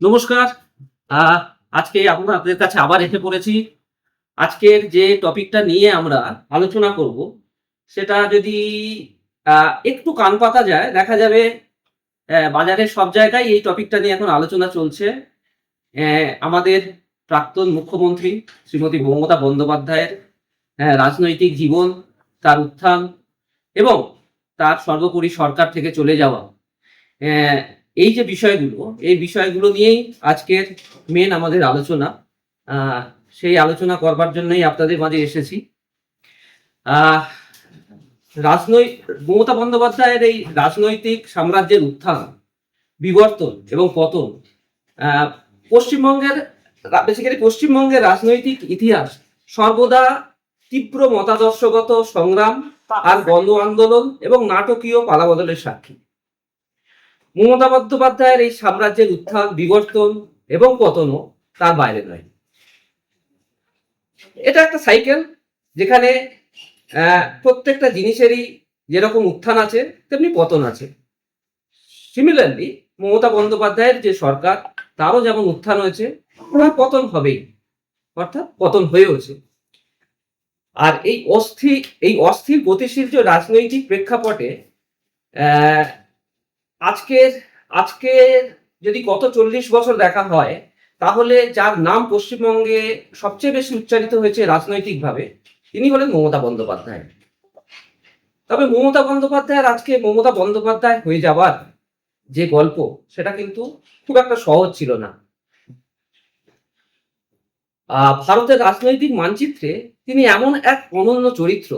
নমস্কার। আহ আজকে আমরা আপনাদের কাছে আবার এসে পড়েছি। আজকের যে টপিকটা নিয়ে আমরা আলোচনা করব, সেটা যদি একটু কান পাতা যায়, দেখা যাবে বাজারের সব জায়গায় এই টপিকটা নিয়ে এখন আলোচনা চলছে। আমাদের প্রাক্তন মুখ্যমন্ত্রী শ্রীমতী মমতা বন্দ্যোপাধ্যায়ের রাজনৈতিক জীবন, তার উত্থান এবং তার সর্বোপরি সরকার থেকে চলে যাওয়া। অ্যা এই যে বিষয়গুলো, এই বিষয়গুলো নিয়েই আজকের মেইন আমাদের আলোচনা। আ সেই আলোচনা করবার জন্যই আপনাদের মাঝে এসেছি। আহ রাজনৈ মমতা বন্দ্যোপাধ্যায়ের এই রাজনৈতিক সাম্রাজ্যের উত্থান, বিবর্তন এবং পতন আ পশ্চিমবঙ্গের বেসিক্যালি পশ্চিমবঙ্গের রাজনৈতিক ইতিহাস সর্বদা তীব্র মতাদর্শগত সংগ্রাম আর গণ আন্দোলন এবং নাটকীয় পালাবদলের সাক্ষী। মমতা বন্দ্যোপাধ্যায়ের এই সাম্রাজ্যের উত্থান, বিবর্তন এবং পতনও তার বাইরে নয়। এটা একটা সাইকেল, যেখানে প্রত্যেকটা জিনিসেরই যেরকম উত্থান আছে তেমনি পতন আছে। সিমিলারলি মমতা বন্দ্যোপাধ্যায়ের যে সরকার, তারও যেমন উত্থান হয়েছে, ওনার পতন হবেই, অর্থাৎ পতন হয়েওছে। আর এই অস্থির গতিশীল যে রাজনৈতিক প্রেক্ষাপটে আহ, আজকের আজকের যদি গত 40 বছর দেখা হয়, তাহলে যার নাম পশ্চিমবঙ্গে সবচেয়ে বেশি উচ্চারিত হয়েছে রাজনৈতিকভাবে, তিনি হলেন মমতা বন্দ্যোপাধ্যায়। তবে মমতা বন্দ্যোপাধ্যায়ের আজকে মমতা বন্দ্যোপাধ্যায় হয়ে যাবার যে গল্প, সেটা কিন্তু খুব একটা সহজ ছিল না। ভারতের রাজনৈতিক মানচিত্রে তিনি এমন এক অনন্য চরিত্র,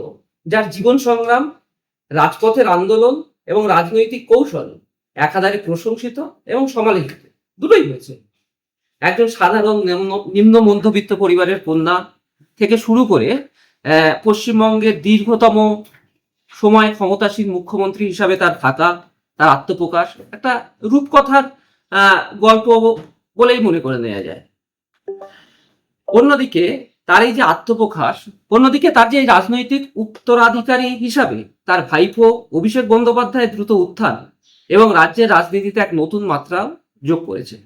যার জীবন সংগ্রাম, রাজপথের আন্দোলন এবং রাজনৈতিক কৌশল একাধারে প্রশংসিত এবং সমালোচিত, দুটোই হয়েছে। একজন সাধারণ নিম্ন মধ্যবিত্ত পরিবারের কন্যা থেকে শুরু করে পশ্চিমবঙ্গের দীর্ঘতম সময় ক্ষমতাসীন মুখ্যমন্ত্রী হিসাবে তার থাকা, তার আত্মপ্রকাশ একটা রূপকথার গল্প বলেই মনে করে নেওয়া যায়। অন্যদিকে তার এই যে আত্মপ্রকাশ, অন্যদিকে তার যে রাজনৈতিক উত্তরাধিকারী হিসাবে তার ভাইপো অভিষেক বন্দ্যোপাধ্যায়ের দ্রুত উত্থান এবং রাজ্যের রাজনীতিতে এক নতুন মাত্রা যোগ করেছে।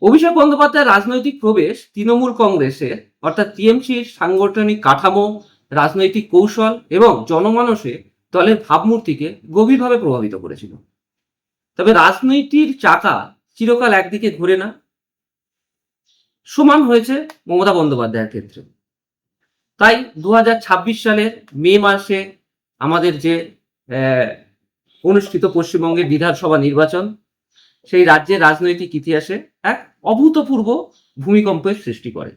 অভিষেক বন্দ্যোপাধ্যায়ের রাজনৈতিক প্রবেশ তৃণমূল কংগ্রেসের অর্থাৎ টিএমসির সাংগঠনিক কাঠামো, রাজনৈতিক কৌশল এবং জনমানসে দলের ভাবমূর্তিকে গভীরভাবে প্রভাবিত করেছিল। তবে রাজনীতির চাকা চিরকাল একদিকে ঘুরে না, সমান হয়েছে মমতা বন্দ্যোপাধ্যায়ের ক্ষেত্রে। তাই 2026 সালের মে মাসে আমাদের যে অনুষ্ঠিত পশ্চিমবঙ্গের বিধানসভা নির্বাচন, সেই রাজ্যের রাজনৈতিক ইতিহাসে এক অভূতপূর্ব ভূমিকম্পের সৃষ্টি করে।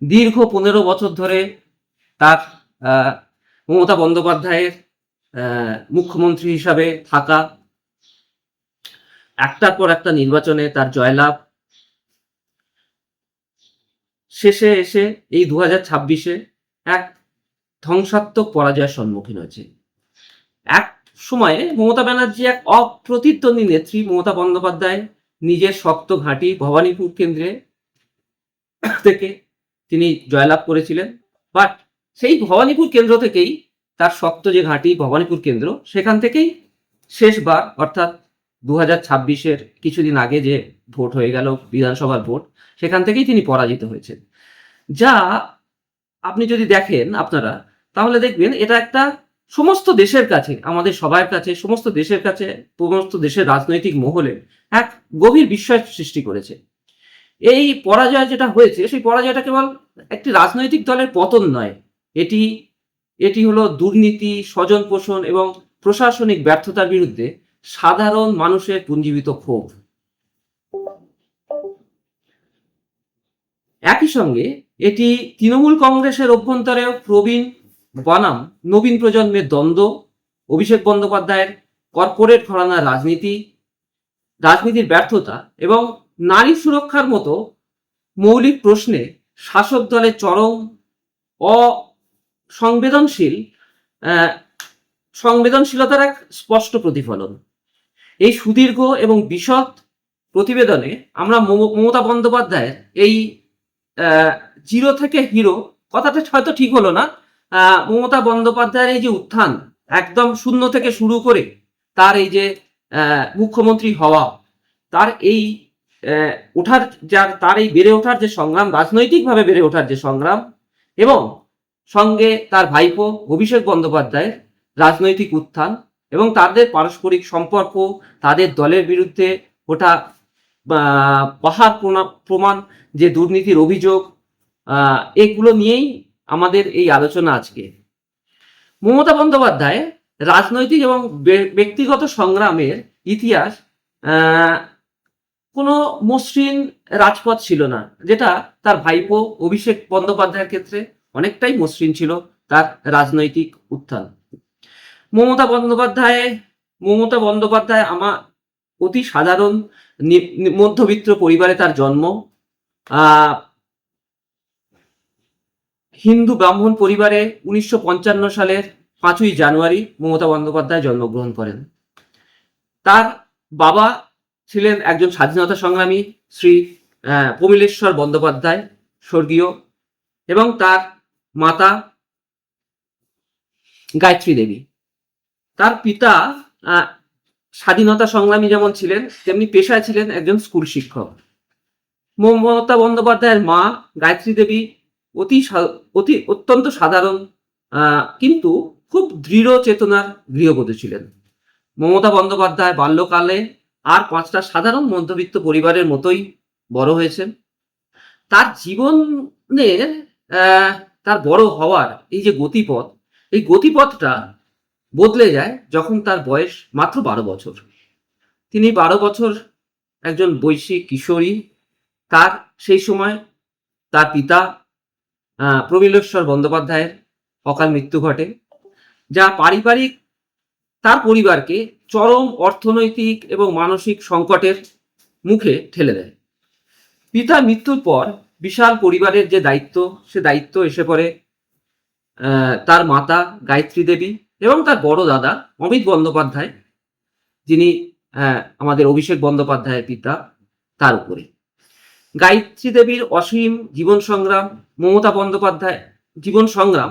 দীর্ঘ 15 বছর ধরে তার মমতা বন্দ্যোপাধ্যায়ের মুখ্যমন্ত্রী হিসাবে থাকা, একটার পর একটা নির্বাচনে তার জয়লাভ, শেষে এসে এই 2026-এ এক ধ্বংসাত্মক পরাজয়ের সম্মুখীন হয়েছে। এক সময়ে মমতা ব্যানার্জি এক অপ্রতিদ্বন্দ্বী নেত্রী মমতা বন্দ্যোপাধ্যায় নিজের শক্ত ঘাঁটি ভবানীপুর কেন্দ্রে থেকে তিনি জয়লাভ করেছিলেন। বাট সেই ভবানীপুর কেন্দ্র থেকেই, তার শক্ত যে ঘাঁটি ভবানীপুর কেন্দ্র, সেখান থেকেই শেষবার অর্থাৎ 2026-এর কিছুদিন আগে যে ভোট হয়ে গেল বিধানসভার ভোট, সেখান থেকেই তিনি পরাজিত হয়েছেন। যা আপনি যদি দেখেন আপনারা, তাহলে দেখবেন এটা একটা সমস্ত দেশের কাছে, আমাদের সবার কাছে, সমস্ত দেশের কাছে, সমস্ত দেশের রাজনৈতিক মহলে এক গভীর বিস্ময় সৃষ্টি করেছে। এই পরাজয় যেটা হয়েছে, সেই পরাজয়টা কেবল একটি রাজনৈতিক দলের পতন নয়, এটি এটি হলো দুর্নীতি, স্বজন পোষণ এবং প্রশাসনিক ব্যর্থতার বিরুদ্ধে সাধারণ মানুষের পুঞ্জীভূত ক্ষোভ। একই সঙ্গে এটি তৃণমূল কংগ্রেসের অভ্যন্তরেও প্রবীণ বনাম নবীন প্রজন্মের দ্বন্দ্ব, অভিষেক বন্দ্যোপাধ্যায়ের কর্পোরেট ঘরানার রাজনীতির ব্যর্থতা এবং নারী সুরক্ষার মতো মৌলিক প্রশ্নে শাসক দলের চরম অসংবেদনশীল সংবেদনশীলতার এক স্পষ্ট প্রতিফলন। এই সুদীর্ঘ এবং বিশদ প্রতিবেদনে আমরা মমতা বন্দ্যোপাধ্যায়ের এই জিরো থেকে হিরো, কথাটা হয়তো ঠিক হলো না, মমতা বন্দ্যোপাধ্যায়ের এই যে উত্থান, একদম শূন্য থেকে শুরু করে তার এই যে মুখ্যমন্ত্রী হওয়া, তার এই ওঠার তার এই বেড়ে ওঠার যে সংগ্রাম, রাজনৈতিকভাবে বেড়ে ওঠার যে সংগ্রাম, এবং সঙ্গে তার ভাইপো অভিষেক বন্দ্যোপাধ্যায়ের রাজনৈতিক উত্থান এবং তাদের পারস্পরিক সম্পর্ক, তাদের দলের বিরুদ্ধে ওঠা পাহাড় প্রমাণ যে দুর্নীতির অভিযোগ, এগুলো নিয়েই আমাদের এই আলোচনা আজকে। মমতা বন্দ্যোপাধ্যায় রাজনৈতিক এবং ব্যক্তিগত সংগ্রামের ইতিহাস কোনো মসৃণ রাজপথ ছিল না, যেটা তার ভাইপো অভিষেক বন্দ্যোপাধ্যায়ের ক্ষেত্রে অনেকটাই মসৃণ ছিল তার রাজনৈতিক উত্থান। মমতা বন্দ্যোপাধ্যায় আমার অতি সাধারণ মধ্যবিত্ত পরিবারে তার জন্ম। হিন্দু ব্রাহ্মণ পরিবারে 1955 সালের 5ই জানুয়ারি মমতা বন্দ্যোপাধ্যায় জন্মগ্রহণ করেন। তার বাবা ছিলেন একজন স্বাধীনতা সংগ্রামী, শ্রী প্রমীলেশ্বর বন্দ্যোপাধ্যায়, স্বর্গীয়, এবং তার মাতা গায়ত্রী দেবী। তার পিতা স্বাধীনতা সংগ্রামী যেমন ছিলেন, তেমনি পেশায় ছিলেন একজন স্কুল শিক্ষক। মমতা বন্দ্যোপাধ্যায়ের মা গায়ত্রী দেবী অত্যন্ত সাধারণ কিন্তু খুব দৃঢ় চেতনার গৃহবধূ ছিলেন। মমতা বন্দ্যোপাধ্যায় বাল্যকালে আর 5টা সাধারণ মধ্যবিত্ত পরিবারের মতোই বড় হয়েছেন। তার জীবনের তার বড় হওয়ার এই যে গতিপথ, এই গতিপথটা বদলে যায় যখন তার বয়স মাত্র 12 বছর। তিনি 12 বছর একজন বৈশিক কিশোরী। তার সেই সময় তার পিতা প্রমীলেশ্বর বন্দ্যোপাধ্যায়ের অকাল মৃত্যু ঘটে, যা তার পরিবারকে চরম অর্থনৈতিক এবং মানসিক সংকটের মুখে ঠেলে দেয়। পিতার মৃত্যুর পর বিশাল পরিবারের যে দায়িত্ব, সে দায়িত্ব এসে পড়ে তার মাতা গায়ত্রী দেবী এবং তার বড় দাদা অমিত বন্দ্যোপাধ্যায়, যিনি আমাদের অভিষেক বন্দ্যোপাধ্যায়ের পিতা, তার উপরে। গায়ত্রী দেবীর অসীম জীবন সংগ্রাম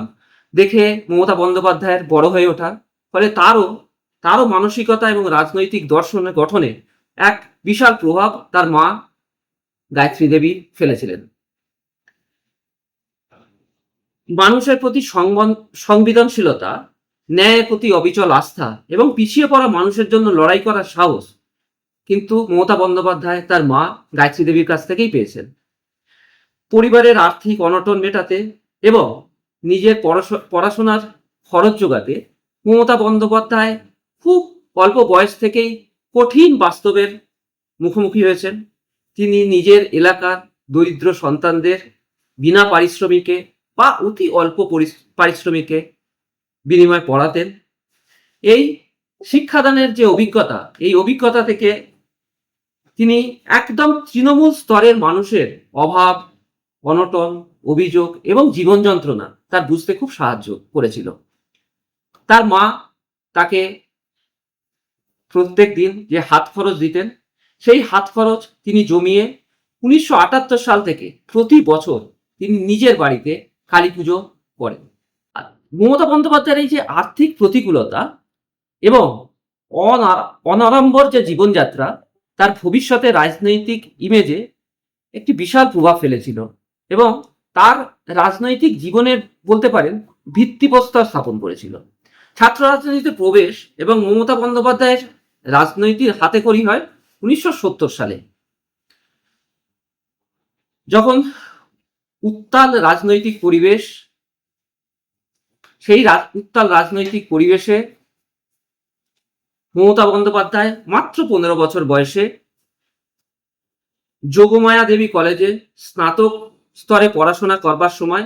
দেখে মমতা বন্দ্যোপাধ্যায়ের বড় হয়ে ওঠা, ফলে তারও মানসিকতা এবং রাজনৈতিক দর্শনের গঠনে এক বিশাল প্রভাব তার মা গায়ত্রী দেবী ফেলেছিলেন। মানুষের প্রতি সংবেদনশীলতা, ন্যায়ের প্রতি অবিচল আস্থা এবং পিছিয়ে পড়া মানুষের জন্য লড়াই করার সাহস কিন্তু মমতা বন্দ্যোপাধ্যায় তার মা গায়ত্রী দেবীর কাছ থেকেই পেয়েছেন। পরিবারের আর্থিক অনটন মেটাতে এবং নিজের পড়াশোনার খরচ যোগাতে মমতা বন্দ্যোপাধ্যায় খুব অল্প বয়স থেকেই কঠিন বাস্তবের মুখোমুখি হয়েছেন। তিনি নিজের এলাকার দরিদ্র সন্তানদের বিনা পারিশ্রমিকে বা অতি অল্প পারিশ্রমিকে বিনিময়ে পড়াতেন। এই শিক্ষাদানের যে অভিজ্ঞতা, এই অভিজ্ঞতা থেকে তিনি একদম তৃণমূল স্তরের মানুষের অভাব, অনটন, অভিযোগ এবং জীবন যন্ত্রণা তার বুঝতে খুব সাহায্য করেছিল। তার মা তাকে প্রত্যেক দিন যে হাত খরচ দিতেন, সেই হাত খরচ তিনি জমিয়ে 1978 সাল থেকে প্রতি বছর তিনি নিজের বাড়িতে কালী পুজো করেন। মমতা বন্দ্যোপাধ্যায়ের এই যে আর্থিক প্রতিকূলতা এবং অনাড়ম্বর যে জীবনযাত্রা তার ভবিষ্যতে রাজনৈতিক ইমেজে একটি বিশাল প্রভাব ফেলেছিল এবং তার রাজনৈতিক জীবনের বলতে পারেন ভিত্তিপ্রস্তর স্থাপন করেছিল। ছাত্র রাজনীতিতে প্রবেশ এবং মমতা বন্দ্যোপাধ্যায়ের রাজনৈতিক হাতেখড়ি হয় 1970 সালে, যখন উত্তাল রাজনৈতিক পরিবেশে মমতা বন্দ্যোপাধ্যায় মাত্র 15 বছর বয়সে যোগমায়া দেবী কলেজে স্নাতক স্তরে পড়াশোনা করবার সময়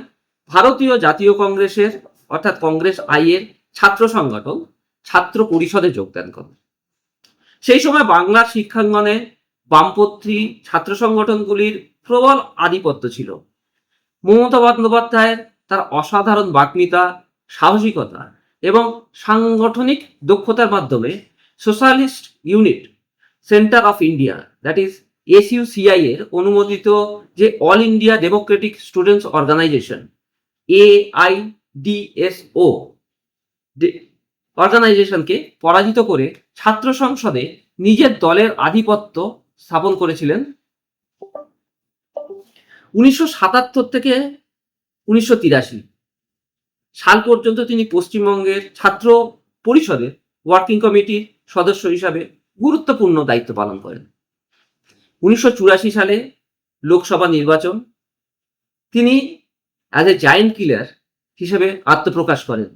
ভারতীয় জাতীয় কংগ্রেসের অর্থাৎ কংগ্রেস এর ছাত্র সংগঠন ছাত্র পরিষদে যোগদান করেন। সেই সময় বাংলার শিক্ষাঙ্গনে বামপন্থী ছাত্র সংগঠনগুলির প্রবল আধিপত্য ছিল। মমতা বন্দ্যোপাধ্যায়ের তার অসাধারণ বাগ্মিতা, সাহসিকতা এবং সাংগঠনিক দক্ষতার মাধ্যমে socialist unit centre of India, that is SUCI এর অনুমোদিত যে all India democratic students organisation AIDSO অর্গানাইজেশনকে পরাজিত করে ছাত্র সংসদে নিজের দলের আধিপত্য স্থাপন করেছিলেন 1977 থেকে 1983 সাল পর্যন্ত তিনি পশ্চিমবঙ্গের ছাত্র পরিষদের ওয়ার্কিং কমিটির সদস্য হিসাবে গুরুত্বপূর্ণ দায়িত্ব পালন করেন। 1984 সালে লোকসভা নির্বাচন তিনি অ্যাজ এ জায়েন্ট কিলার হিসেবে আত্মপ্রকাশ করেন।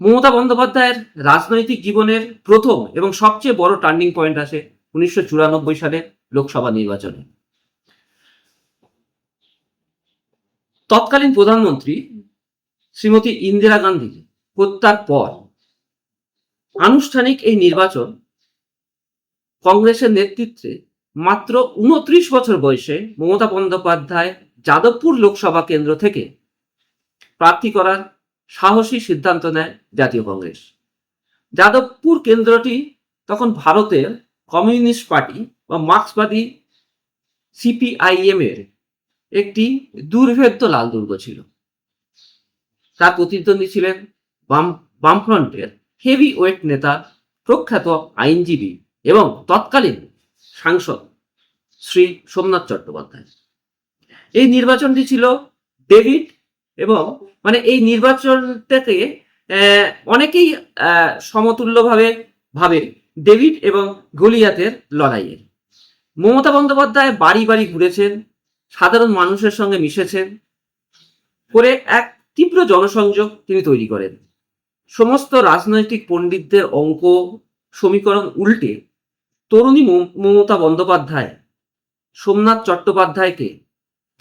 মমতা বন্দ্যোপাধ্যায়ের রাজনৈতিক জীবনের প্রথম এবং সবচেয়ে বড় টার্নিং পয়েন্ট আসে 1994 সালে লোকসভা নির্বাচনে। তৎকালীন প্রধানমন্ত্রী শ্রীমতী ইন্দিরা গান্ধী হত্যার পর আনুষ্ঠানিক এই নির্বাচন কংগ্রেসের নেতৃত্বে মাত্র 29 বছর বয়সে মমতা বন্দ্যোপাধ্যায় যাদবপুর লোকসভা কেন্দ্র থেকে প্রার্থী করার সাহসী সিদ্ধান্ত নেয় জাতীয় কংগ্রেস। যাদবপুর কেন্দ্রটি তখন ভারতের কমিউনিস্ট পার্টি বা মার্ক্সবাদী সিপিআইএম এর একটি দুর্ভেদ্য লাল দুর্গ ছিল। তার প্রতিদ্বন্দ্বী ছিলেন বামফ্রন্টের হেভি ওয়েট নেতা, প্রখ্যাত আইনজীবী এবং তৎকালীন সাংসদ শ্রী সোমনাথ চট্টোপাধ্যায়। এই নির্বাচনটি ছিল ডেভিড এবং এই নির্বাচনটাকে অনেকেই সমতুল্যভাবে ভাবে ডেভিড এবং গলিয়াতের লড়াইয়ের। মমতা বন্দ্যোপাধ্যায় বাড়ি বাড়ি ঘুরেছেন, সাধারণ মানুষের সঙ্গে মিশেছেন, করে এক তীব্র জনসংযোগ তিনি তৈরি করেন। সমস্ত রাজনৈতিক পণ্ডিতদের অঙ্ক সমীকরণ উল্টে তরুণী মমতা বন্দ্যোপাধ্যায় সোমনাথ চট্টোপাধ্যায়কে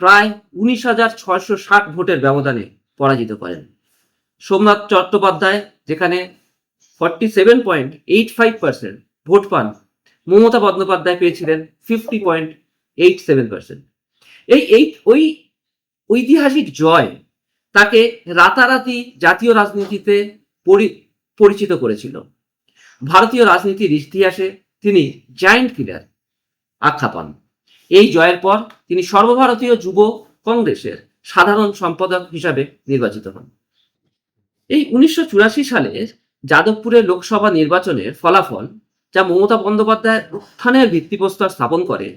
প্রায় 19,660 ভোটের ব্যবধানে পরাজিত করেন। সোমনাথ চট্টোপাধ্যায় যেখানে 47.85% ভোট পান, মমতা বন্দ্যোপাধ্যায় পেয়েছিলেন 50.87%। ওই ঐতিহাসিক জয় তাকে রাতারাতি জাতীয় রাজনীতিতে পরিচিত করেছিল। ভারতীয় রাজনীতির ইতিহাসে তিনি জায়েন্ট কিলার আখ্যা পান। এই জয়ের পর তিনি সর্বভারতীয় যুব কংগ্রেসের সাধারণ সম্পাদক হিসাবে নির্বাচিত হন। এই 1984 সালের যাদবপুরের লোকসভা নির্বাচনের ফলাফল, যা মমতা বন্দ্যোপাধ্যায়ের উত্থানের ভিত্তিপ্রস্তর স্থাপন করে,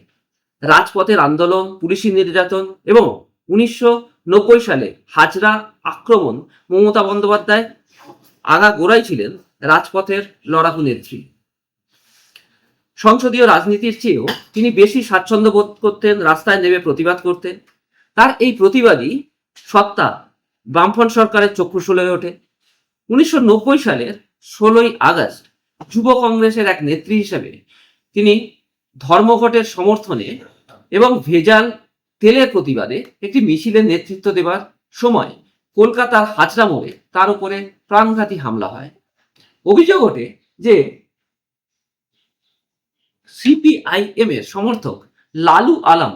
রাজপথের আন্দোলন, পুলিশি নির্যাতন এবং 1990 সালে হাজরা আক্রমণ, মমতা বন্দ্যোপাধ্যায় আগাগোড়াই ছিলেন রাজপথের লড়াকু নেত্রী। সংসদীয় রাজনীতির চেয়েও তিনি বেশি স্বাচ্ছন্দ্য বোধ করতেন রাস্তায় নেমে প্রতিবাদ করতে। তার এই প্রতিবাদী সত্তা বামফ্রন্ট সরকারের চক্ষুশূল হয়ে ওঠে। 1990 সালের 16ই আগস্ট যুব কংগ্রেসের এক নেত্রী হিসেবে তিনি ধর্মঘটের সমর্থনে এবং ভেজাল তেলের প্রতিবাদে একটি মিছিলের নেতৃত্ব দেবার সময় কলকাতার হাজরা মোড়ে তার উপরে প্রাণঘাতী হামলা হয়। অভিযোগ ওঠে যে সিপিআইএম এর সমর্থক লালু আলম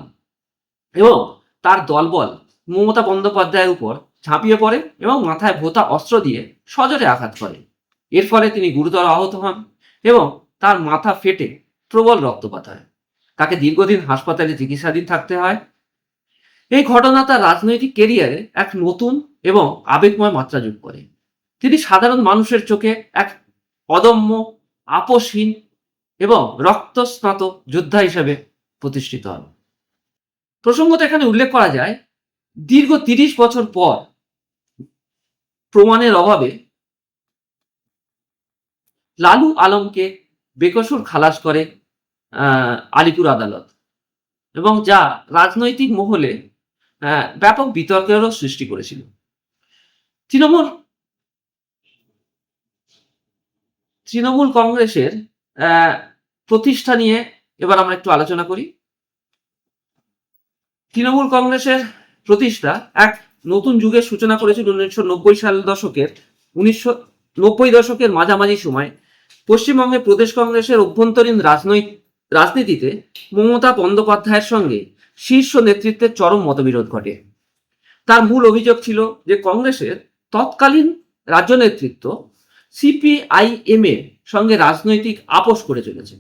এবং তার দলবল মমতা বন্দ্যোপাধ্যায়ের উপর ঝাঁপিয়ে পড়ে এবং মাথায় ভোঁতা অস্ত্র দিয়ে সজোরে আঘাত করে। এর ফলে তিনি গুরুতর আহত হন এবং তার মাথা ফেটে প্রবল রক্তপাত হয়। তাকে দীর্ঘদিন হাসপাতালে চিকিৎসাধীন থাকতে হয়। এই ঘটনা তার রাজনৈতিক কেরিয়ারে এক নতুন এবং আবেগময় মাত্রা যোগ করে। তিনি সাধারণ মানুষের চোখে এক অদম্য, আপোষহীন এবং রক্তস্নাত যোদ্ধা হিসেবে প্রতিষ্ঠিত হন। প্রসঙ্গত এখানে উল্লেখ করা যায়, দীর্ঘ 30 বছর পর প্রমাণের অভাবে লালু আলমকে বেকসুর খালাস করে আলিপুর আদালত, এবং যা রাজনৈতিক মহলে ব্যাপক বিতর্কেরও সৃষ্টি করেছিল। তৃণমূল কংগ্রেসের প্রতিষ্ঠা নিয়ে এবার আমরা একটু আলোচনা করি। তৃণমূল কংগ্রেসের প্রতিষ্ঠা এক নতুন যুগের সূচনা করেছিল 1990 দশকের মাঝামাঝি সময়। পশ্চিমবঙ্গে প্রদেশ কংগ্রেসের অভ্যন্তরীণ রাজনীতিতে মমতা বন্দ্যোপাধ্যায়ের সঙ্গে শীর্ষ নেতৃত্বের চরম মতবিরোধ ঘটে। তার মূল অভিযোগ ছিল যে কংগ্রেসের তৎকালীন রাজ্য নেতৃত্ব সিপিআইএম এর সঙ্গে রাজনৈতিক আপোষ করে চলেছে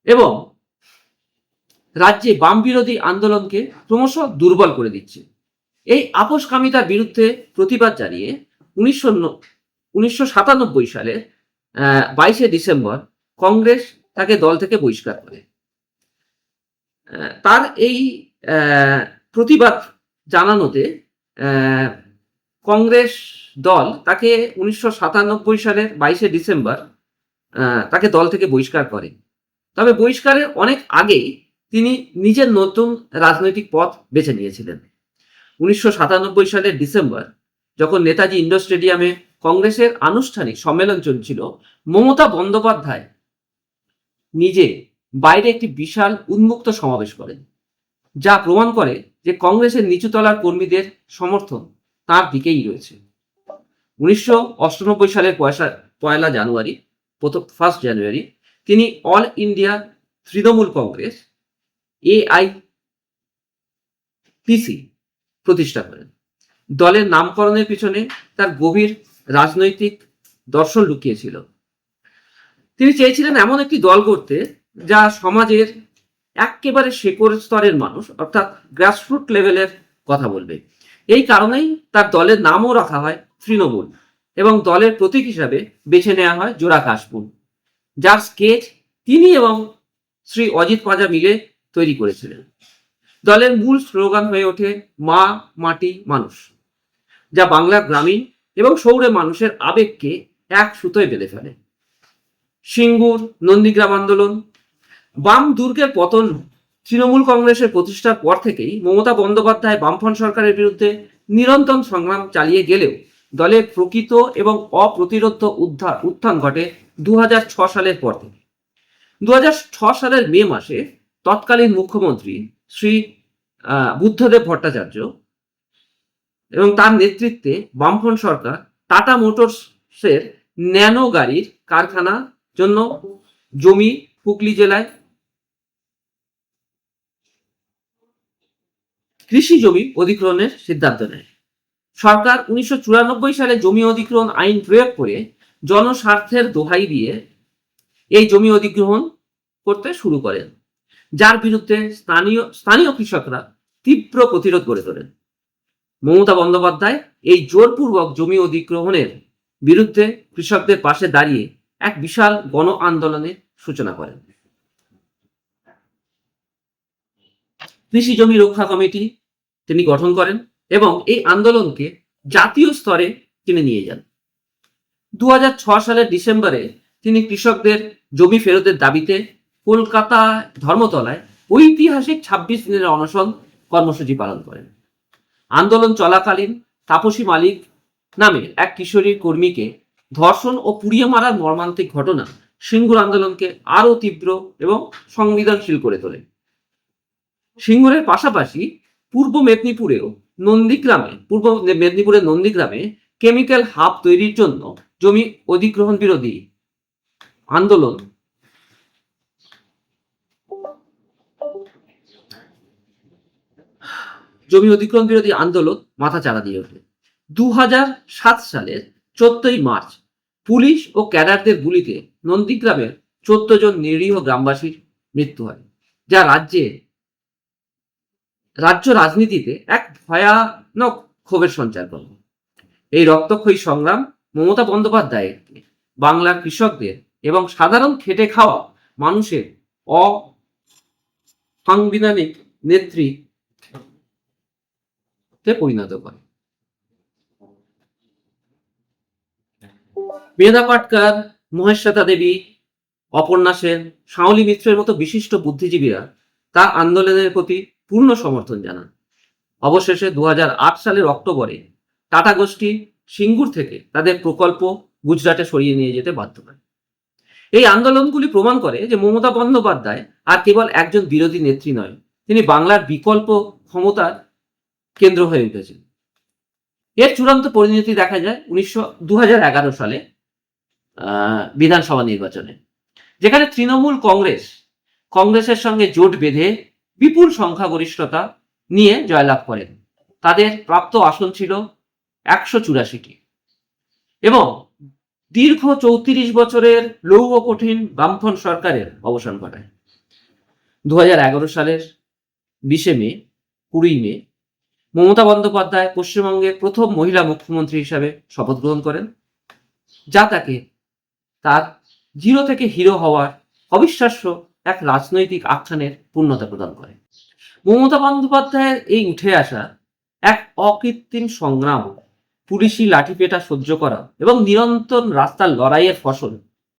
এবং রাজ্যে বাম বিরোধী আন্দোলনকে ক্রমশ দুর্বল করে দিচ্ছে। এই আপোষকামিতার বিরুদ্ধে প্রতিবাদ জানিয়ে 1997 সালে 22 ডিসেম্বর কংগ্রেস তাকে দল থেকে বহিষ্কার করে। তার এই প্রতিবাদ জানানোতে কংগ্রেস দল তাকে 1997 সালের 22শে ডিসেম্বর তাকে দল থেকে বহিষ্কার করে। তবে বহিষ্কারের অনেক আগেই তিনি নিজের নতুন রাজনৈতিক পথ বেছে নিয়েছিলেন। 1997 সালের ডিসেম্বর যখন নেতাজি ইন্ডোর স্টেডিয়ামে কংগ্রেসের আনুষ্ঠানিক সম্মেলন চলছিল, মমতা বন্দ্যোপাধ্যায় নিজে বাইরে একটি বিশাল উন্মুক্ত সমাবেশ করেন, যা প্রমাণ করে যে কংগ্রেসের নিচুতলার কর্মীদের সমর্থন তার দিকেই রয়েছে। 1998 সালের 1 জানুয়ারি 1 জানুয়ারি তিনি all India Trinamool Congress AITC প্রতিষ্ঠা করেন। দলের নামকরণের পিছনে তার গভীর রাজনৈতিক দর্শন লুকিয়েছিল। তিনি চেয়েছিলেন এমন একটি দল করতে যা সমাজের একেবারে শেকড় স্তরের মানুষ অর্থাৎ গ্রাসরুট লেভেলের কথা বলবে। এই কারণেই তার দলের নামও রাখা হয় তৃণমূল এবং দলের প্রতীক হিসাবে বেছে নেওয়া হয় জোড়া কাশফুল, যার স্কেচ তিনি এবং শ্রী অজিত পাঁজা মিলে তৈরি করেছিলেন। দলের মূল স্লোগান হয়ে ওঠে মা, মাটি, মানুষ, যা বাংলার গ্রামীণ এবং শহুরে মানুষের আবেগকে এক সুতোয় বেঁধে ফেলে। সিঙ্গুর, নন্দীগ্রাম আন্দোলন, বাম দুর্গের পতন, তৃণমূল কংগ্রেসের প্রতিষ্ঠার পর থেকেই মমতা বন্দ্যোপাধ্যায় বামফ্রন্ট সরকারের বিরুদ্ধে নিরন্তর সংগ্রাম চালিয়ে গেলেও দলের প্রকৃত এবং অপ্রতিরোধ্য উত্থান ঘটে 2006 সালের পর থেকে। 2006 সালের মে মাসে তৎকালীন মুখ্যমন্ত্রী শ্রী বুদ্ধদেব ভট্টাচার্য এবং তার নেতৃত্বে বামফ্রন্ট সরকার টাটা মোটরসের ন্যানো গাড়ির কারখানার জন্য জমি হুগলি জেলায় কৃষি জমি অধিগ্রহণের সিদ্ধান্ত নেয়। সরকার 1994 সালে জমি অধিগ্রহণ আইন প্রয়োগ করে জনস্বার্থের দোহাই দিয়ে এই জমি অধিগ্রহণ করতে শুরু করেন, যার বিরুদ্ধে স্থানীয় কৃষকরা তীব্র প্রতিরোধ গড়ে তোলেন। মমতা বন্দ্যোপাধ্যায় এই জোরপূর্বক জমি অধিগ্রহণের বিরুদ্ধে কৃষকদের পাশে দাঁড়িয়ে এক বিশাল গণ আন্দোলনের সূচনা করেন। কৃষি জমি রক্ষা কমিটি তিনি গঠন করেন এবং এই আন্দোলনকে জাতীয় স্তরে তিনি নিয়ে যান। 2006 সালের ডিসেম্বরে তিনি কৃষকদের জমি ফেরতের দাবিতে কলকাতা ধর্মতলায় ঐতিহাসিক 26 দিনের অনশন কর্মসূচি পালন করেন। আন্দোলন চলাকালীন তাপসী মালিক নামে এক কিশোরী কর্মীকে ধর্ষণ ও পুড়িয়ে মারার মর্মান্তিক ঘটনা সিঙ্গুর আন্দোলনকে আরো তীব্র এবং সংবেদনশীল করে তোলে। সিঙ্গুরের পাশাপাশি পূর্ব মেদিনীপুরের নন্দীগ্রামে কেমিক্যাল হাব তৈরির জন্য জমি অধিগ্রহণ বিরোধী আন্দোলন মাথা চাড়া দিয়ে ওঠে। 2007 সালের 14 মার্চ পুলিশ ও ক্যাডারদের গুলিতে নন্দীগ্রামের 14 জন নিরীহ গ্রামবাসীর মৃত্যু হয়, যা রাজ্য রাজনীতিতে এক ভয়ানক ক্ষোভের সঞ্চার করে। এই রক্তক্ষয়ী সংগ্রাম মমতা বন্দ্যোপাধ্যায়ের বাংলার কৃষকদের এবং সাধারণ খেটে খাওয়া মানুষের অসাংবিধানিক নেতৃত্বে পরিণত করে। মেধা পাটকার, মহেশ্বেতা দেবী, অপর্ণা সেন, শাওলি মিত্রের মতো বিশিষ্ট বুদ্ধিজীবীরা তার আন্দোলনের প্রতি পূর্ণ সমর্থন জানান। অবশেষে 2008 সালের অক্টোবরে টাটা গোষ্ঠী সিঙ্গুর থেকে তাদের প্রকল্প গুজরাটে সরিয়ে নিয়ে যেতে বাধ্য হয়। এই আন্দোলনগুলি প্রমাণ করে যে মমতা বন্দ্যোপাধ্যায় আর কেবল একজন বিরোধী নেত্রী নয়, তিনি বাংলার বিকল্প ক্ষমতার কেন্দ্র হয়ে উঠেছেন। এর চূড়ান্ত পরিণতি দেখা যায় 2011 সালে বিধানসভা নির্বাচনে, যেখানে তৃণমূল কংগ্রেসের সঙ্গে জোট বেঁধে বিপুল সংখ্যাগরিষ্ঠতা নিয়ে জয়লাভ করেন। তাদের প্রাপ্ত আসন ছিল 184টি এবং দীর্ঘ 34 বছরের লৌহ কঠিন বামফ্রন্ট সরকারের অবসান ঘটায়। 2011 সালের 20 মে মমতা বন্দ্যোপাধ্যায় পশ্চিমবঙ্গের প্রথম মহিলা মুখ্যমন্ত্রী হিসাবে শপথ গ্রহণ করেন, যা তাকে তার জিরো থেকে হিরো হওয়ার অবিশ্বাস্য এক রাজনৈতিক আখ্যানের পূর্ণতা প্রদান করে। মমতা বন্দ্যোপাধ্যায়ের এই উঠে আসা এক অকৃত্রিম সংগ্রাম, পুলিশি লাঠিপেটা সহ্য করা এবং নিরন্তর রাস্তার লড়াইয়ের ফসল।